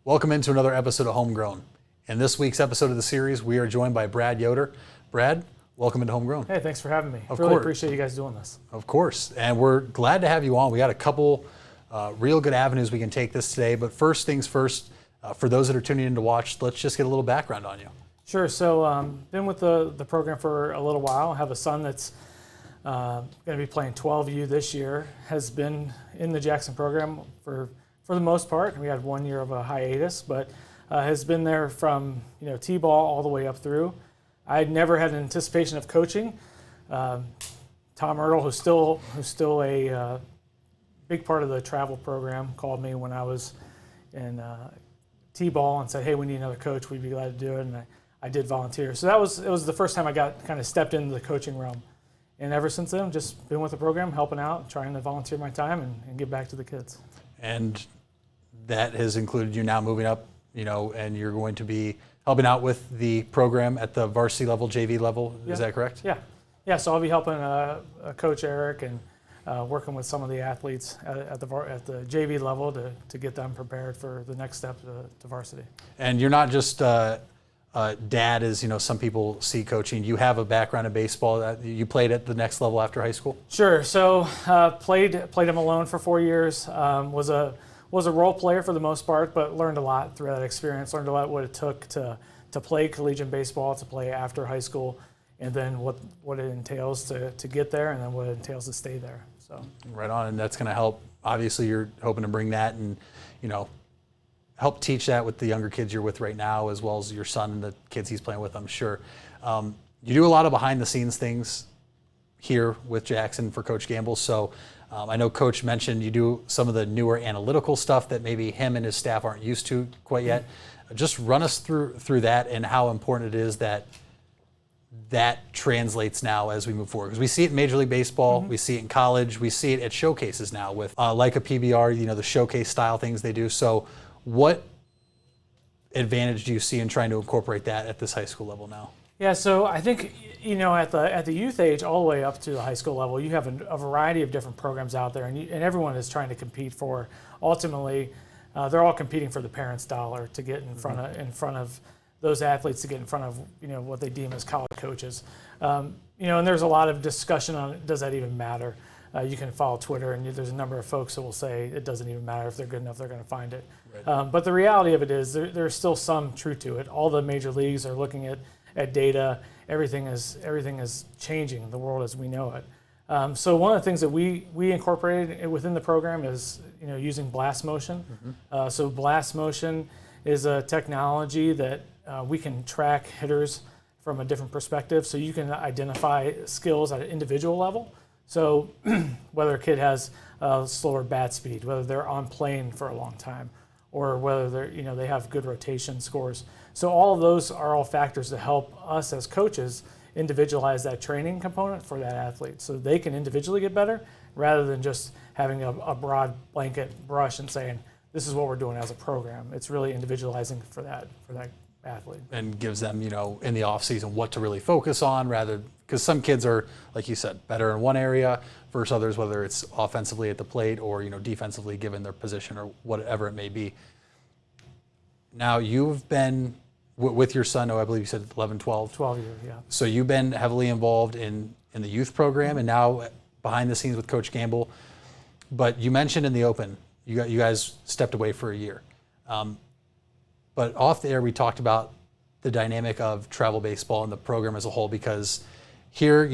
Welcome into another episode of Homegrown. In this week's episode of the series, we are joined by Brad Yoder. Brad, welcome into Homegrown. Hey, thanks for having me. Of really course. Appreciate you guys doing this. Of course, and we're glad to have you on. We got a couple real good avenues we can take this today, but first things first, for those that are tuning in to watch, let's just get a little background on you. Sure, so been with the program for a little while. I have a son that's going to be playing 12U this year, has been in the Jackson program for the most part. We had 1 year of a hiatus, but has been there from T-ball all the way up through. I had never had an anticipation of coaching. Tom Ertl, who's still a big part of the travel program, called me when I was in T-ball and said, "Hey, we need another coach. We'd be glad to do it." And I did volunteer. So it was the first time I got kind of stepped into the coaching realm. And ever since then, just been with the program, helping out, trying to volunteer my time and give back to the kids. And that has included you now moving up, and you're going to be helping out with the program at the varsity level, JV level. Yeah. Is that correct? Yeah. So I'll be helping Coach Eric and working with some of the athletes at the JV level to get them prepared for the next step to varsity. And you're not just dad, as some people see coaching. You have a background in baseball. You played at the next level after high school. Sure. So played him alone for 4 years. Was a role player for the most part, but learned a lot through that experience. Learned a lot what it took to play collegiate baseball, to play after high school, and then what it entails to get there, and then what it entails to stay there. So right on, and that's going to help. Obviously, you're hoping to bring that and help teach that with the younger kids you're with right now, as well as your son and the kids he's playing with, I'm sure. You do a lot of behind-the-scenes things here with Jackson for Coach Gamble. So I know Coach mentioned you do some of the newer analytical stuff that maybe him and his staff aren't used to quite yet. Just run us through that and how important it is that translates now as we move forward. Because we see it in Major League Baseball, we see it in college, we see it at showcases now with like a PBR, the showcase style things they do. So what advantage do you see in trying to incorporate that at this high school level now? Yeah, so I think at the youth age all the way up to the high school level, you have a variety of different programs out there, and everyone is trying to compete for. Ultimately, they're all competing for the parents' dollar to get in front of those athletes, to get in front of what they deem as college coaches. And there's a lot of discussion on, does that even matter? You can follow Twitter, and there's a number of folks that will say it doesn't even matter. If they're good enough, they're going to find it. Right. But the reality of it is there's still some truth to it. All the major leagues are looking at data. Everything is changing, the world as we know it. So one of the things that we incorporated within the program is using blast motion. So blast motion is a technology that we can track hitters from a different perspective. So you can identify skills at an individual level. So whether a kid has slower bat speed, whether they're on plane for a long time, or whether they have good rotation scores. So all of those are all factors to help us as coaches individualize that training component for that athlete, so they can individually get better rather than just having a broad blanket brush and saying this is what we're doing as a program. It's really individualizing for that athlete. And gives them, in the off season what to really focus on, rather, because some kids are, like you said, better in one area versus others, whether it's offensively at the plate or defensively given their position or whatever it may be. Now you've been with your son, I believe you said 11, 12? 12 years, yeah. So you've been heavily involved in the youth program and now behind the scenes with Coach Gamble. But you mentioned in the open, you guys stepped away for a year. But off the air, we talked about the dynamic of travel baseball and the program as a whole, because here,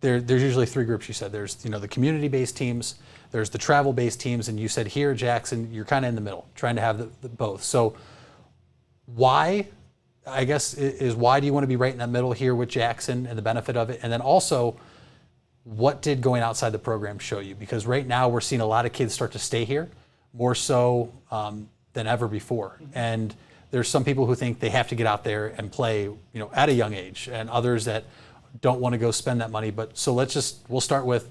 there's usually three groups. You said there's, the community-based teams, there's the travel-based teams, and you said here, Jackson, you're kind of in the middle, trying to have the both. So why, I guess, is why do you want to be right in that middle here with Jackson and the benefit of it? And then also, what did going outside the program show you? Because right now we're seeing a lot of kids start to stay here, more so than ever before. And there's some people who think they have to get out there and play, at a young age, and others that don't want to go spend that money. But so we'll start with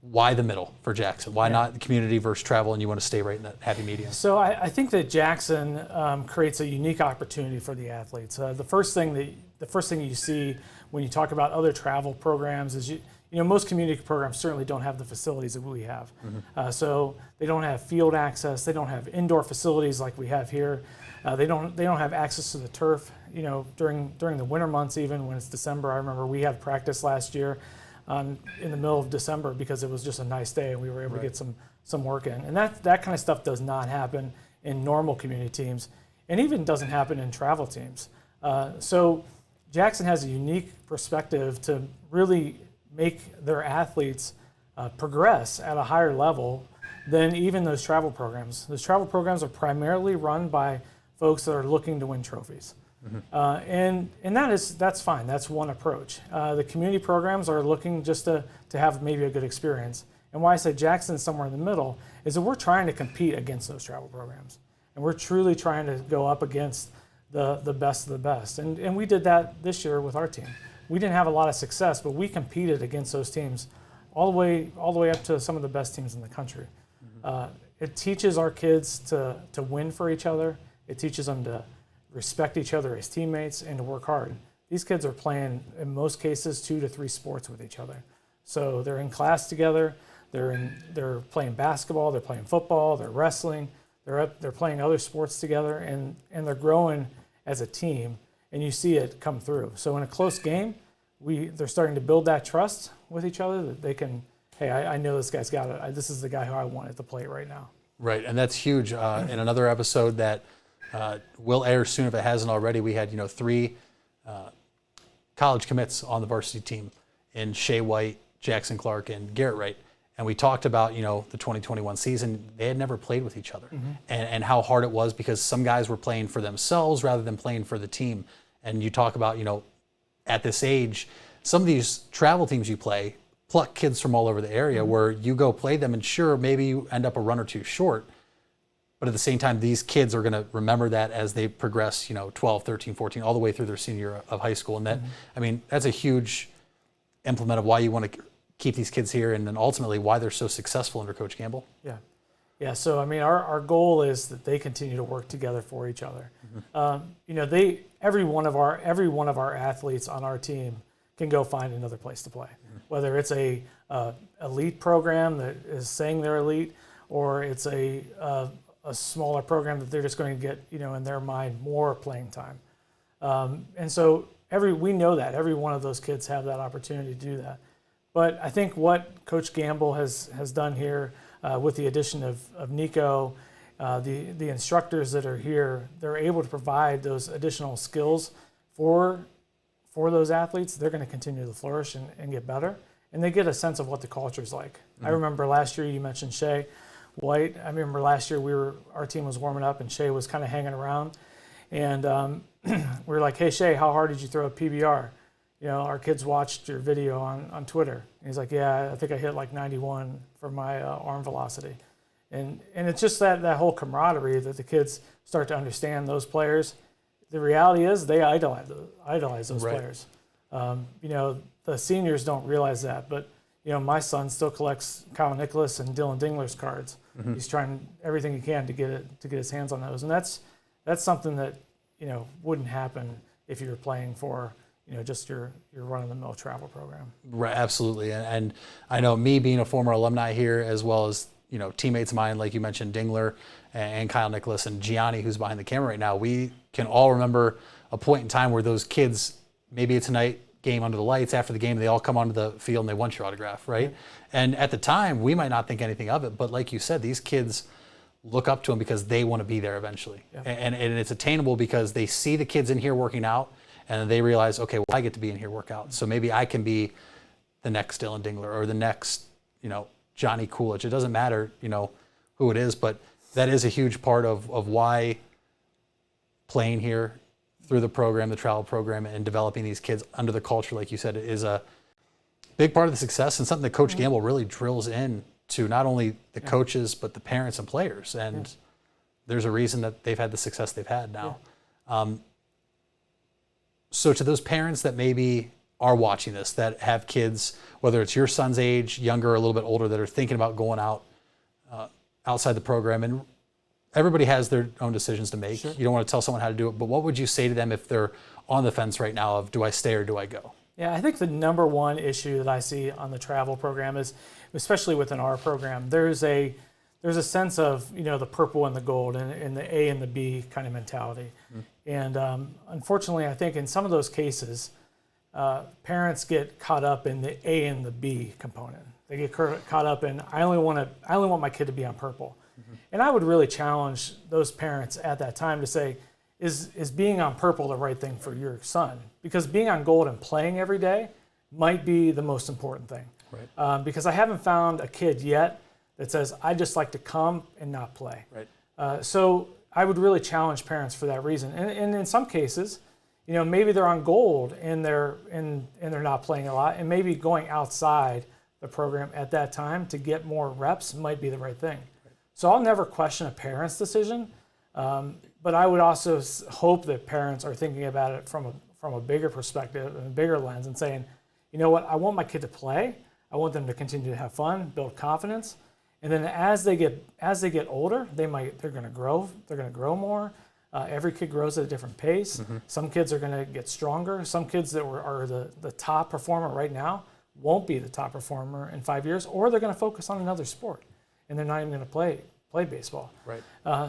why the middle for Jackson? Why not the community versus travel, and you want to stay right in that happy medium? So I think that Jackson creates a unique opportunity for the athletes. The first thing you see when you talk about other travel programs is most community programs certainly don't have the facilities that we have. So they don't have field access. They don't have indoor facilities like we have here. They don't have access to the turf. During the winter months, even when it's December, I remember we had practice last year in the middle of December because it was just a nice day and we were able to get some work in. And that kind of stuff does not happen in normal community teams, and even doesn't happen in travel teams. So Jackson has a unique perspective to really make their athletes progress at a higher level than even those travel programs. Those travel programs are primarily run by folks that are looking to win trophies. And that's fine. That's one approach. The community programs are looking just to have maybe a good experience. And why I say Jackson's somewhere in the middle is that we're trying to compete against those travel programs. And we're truly trying to go up against the best of the best. And we did that this year with our team. We didn't have a lot of success, but we competed against those teams all the way up to some of the best teams in the country. It teaches our kids to win for each other. It teaches them to respect each other as teammates and to work hard. These kids are playing, in most cases, 2 to 3 sports with each other. So they're in class together. They're playing basketball. They're playing football. They're wrestling. They're playing other sports together, and they're growing as a team. And you see it come through. So in a close game, they're starting to build that trust with each other that they can. Hey, I know this guy's got it. This is the guy who I want at the plate right now. Right, and that's huge. In another episode that will air soon, if it hasn't already, we had 3 college commits on the varsity team in Shea White, Jackson Clark, and Garrett Wright. And we talked about the 2021 season. They had never played with each other, and how hard it was because some guys were playing for themselves rather than playing for the team. And you talk about at this age, some of these travel teams you play pluck kids from all over the area where you go play them, and sure, maybe you end up a run or two short. But at the same time, these kids are going to remember that as they progress, 12, 13, 14, all the way through their senior year of high school. And that, that's a huge implement of why you want to keep these kids here, and then ultimately why they're so successful under Coach Gamble. Yeah. So our goal is that they continue to work together for each other. Every one of our athletes on our team can go find another place to play, whether it's a elite program that is saying they're elite, or it's a smaller program that they're just going to get in their mind more playing time. And so we know that every one of those kids have that opportunity to do that. But I think what Coach Gamble has done here with the addition of Nico, the instructors that are here, they're able to provide those additional skills for those athletes. They're going to continue to flourish and get better, and they get a sense of what the culture is like. I remember last year you mentioned Shea White. I remember last year our team was warming up and Shea was kind of hanging around, and we were like, "Hey Shea, how hard did you throw a PBR?" Our kids watched your video on Twitter. And he's like, "Yeah, I think I hit like 91 for my arm velocity." And it's just that whole camaraderie that the kids start to understand those players. The reality is they idolize those players. The seniors don't realize that, but my son still collects Kyle Nicholas and Dylan Dingler's cards. He's trying everything he can to get his hands on those, and that's something that wouldn't happen if you were playing for just your run-of-the-mill travel program. Right, absolutely. And I know me being a former alumni here, as well as teammates of mine, like you mentioned, Dingler and Kyle Nicholas and Gianni, who's behind the camera right now, we can all remember a point in time where those kids, maybe it's a night game under the lights, after the game, they all come onto the field and they want your autograph, right? And at the time, we might not think anything of it, but like you said, these kids look up to them because they want to be there eventually. And it's attainable because they see the kids in here working out, and they realize, okay, well, I get to be in here work out, so maybe I can be the next Dylan Dingler or the next, Johnny Coolidge. It doesn't matter, who it is, but that is a huge part of why playing here through the program, the travel program, and developing these kids under the culture, like you said, is a big part of the success, and something that Coach Gamble really drills in to not only the coaches, but the parents and players. And there's a reason that they've had the success they've had now. So to those parents that maybe are watching this, that have kids, whether it's your son's age, younger or a little bit older, that are thinking about going out outside the program, and everybody has their own decisions to make. You don't want to tell someone how to do it, but what would you say to them if they're on the fence right now of, do I stay or do I go? Yeah, I think the number one issue that I see on the travel program is, especially within our program, there's a sense of, the purple and the gold and the A and the B kind of mentality. And unfortunately, I think in some of those cases, parents get caught up in the A and the B component. They get caught up in, I only want my kid to be on purple. And I would really challenge those parents at that time to say, is being on purple the right thing for your son? Because being on gold and playing every day might be the most important thing. Right. Because I haven't found a kid yet that says, I just like to come and not play. Right. So I would really challenge parents for that reason. And in some cases, maybe they're on gold and they're not playing a lot, and maybe going outside the program at that time to get more reps might be the right thing. Right. So I'll never question a parent's decision, but I would also hope that parents are thinking about it from a bigger perspective and a bigger lens and saying, you know what, I want my kid to play. I want them to continue to have fun, build confidence. And then as they get older, they're going to grow. They're going to grow more. Every kid grows at a different pace. Some kids are going to get stronger. Some kids that are the top performer right now won't be the top performer in 5 years, or they're going to focus on another sport, and they're not even going to play baseball. Right.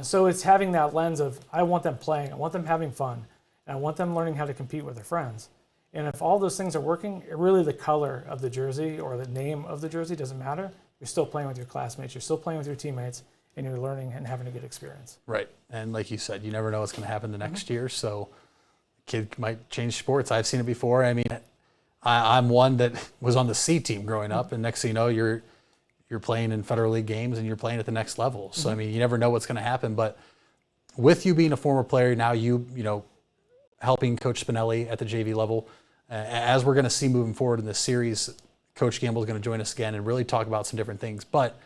So it's having that lens of, I want them playing, I want them having fun, and I want them learning how to compete with their friends. And if all those things are working, really the color of the jersey or the name of the jersey doesn't matter. You're still playing with your classmates, you're still playing with your teammates, and you're learning and having a good experience. Right. And like you said, you never know what's going to happen the next year, so a kid might change sports. I've seen it before. I mean, I'm one that was on the C team growing up, and next thing you know, you're playing in Federal League games and you're playing at the next level. So, I mean, you never know what's going to happen. But with you being a former player, now you helping Coach Spinelli at the JV level, as we're going to see moving forward in this series, Coach Gamble is going to join us again and really talk about some different things. But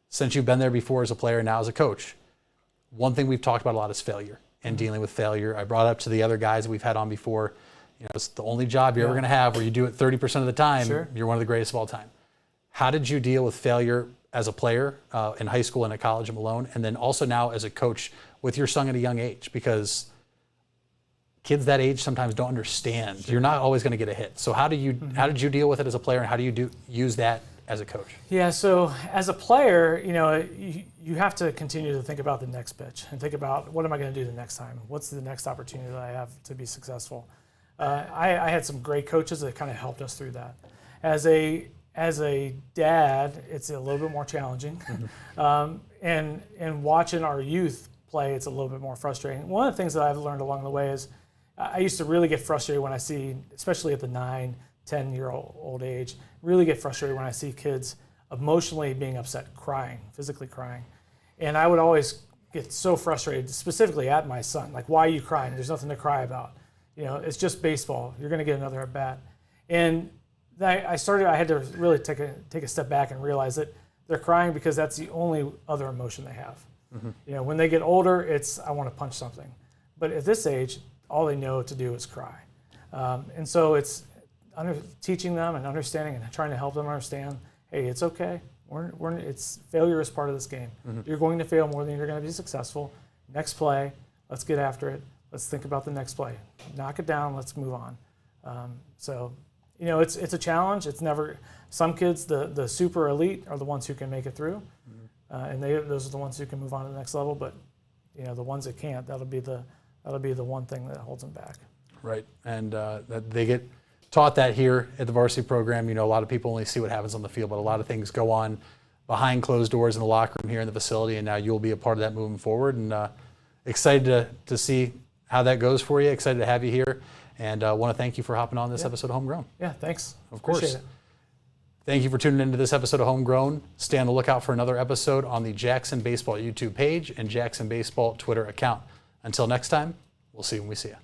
since you've been there before as a player, now as a coach, one thing we've talked about a lot is failure and dealing with failure. I brought up to the other guys that we've had on before, it's the only job you're ever going to have where you do it 30% of the time. Sure. You're one of the greatest of all time. How did you deal with failure as a player in high school and at college at Malone, and then also now as a coach with your son at a young age? Because kids that age sometimes don't understand. You're not always going to get a hit. So how did you deal with it as a player, and how do you use that as a coach? Yeah, so as a player, you have to continue to think about the next pitch and think about, what am I going to do the next time? What's the next opportunity that I have to be successful? I had some great coaches that kind of helped us through that. As a dad, it's a little bit more challenging. And watching our youth play, it's a little bit more frustrating. One of the things that I've learned along the way is I used to really get frustrated when I see, especially at the 9, 10-year-old age, really get frustrated when I see kids emotionally being upset, crying, physically crying. And I would always get so frustrated, specifically at my son, like, why are you crying? There's nothing to cry about. It's just baseball. You're going to get another at bat. And I had to really take a step back and realize that they're crying because that's the only other emotion they have. When they get older, it's, I want to punch something. But at this age, all they know to do is cry. And so it's teaching them and understanding and trying to help them understand, hey, it's okay. Failure is part of this game. You're going to fail more than you're going to be successful. Next play, let's get after it. Let's think about the next play. Knock it down. Let's move on. It's a challenge. It's never. Some kids, the super elite, are the ones who can make it through, and those are the ones who can move on to the next level. But the ones that can't, that'll be the one thing that holds them back. Right, and that they get taught that here at the varsity program. A lot of people only see what happens on the field, but a lot of things go on behind closed doors in the locker room here in the facility, and now you'll be a part of that moving forward. And excited to see how that goes for you. Excited to have you here, and want to thank you for hopping on this episode of Homegrown. Yeah, thanks. Of course. Appreciate it. Thank you for tuning into this episode of Homegrown. Stay on the lookout for another episode on the Jackson Baseball YouTube page and Jackson Baseball Twitter account. Until next time, we'll see you when we see you.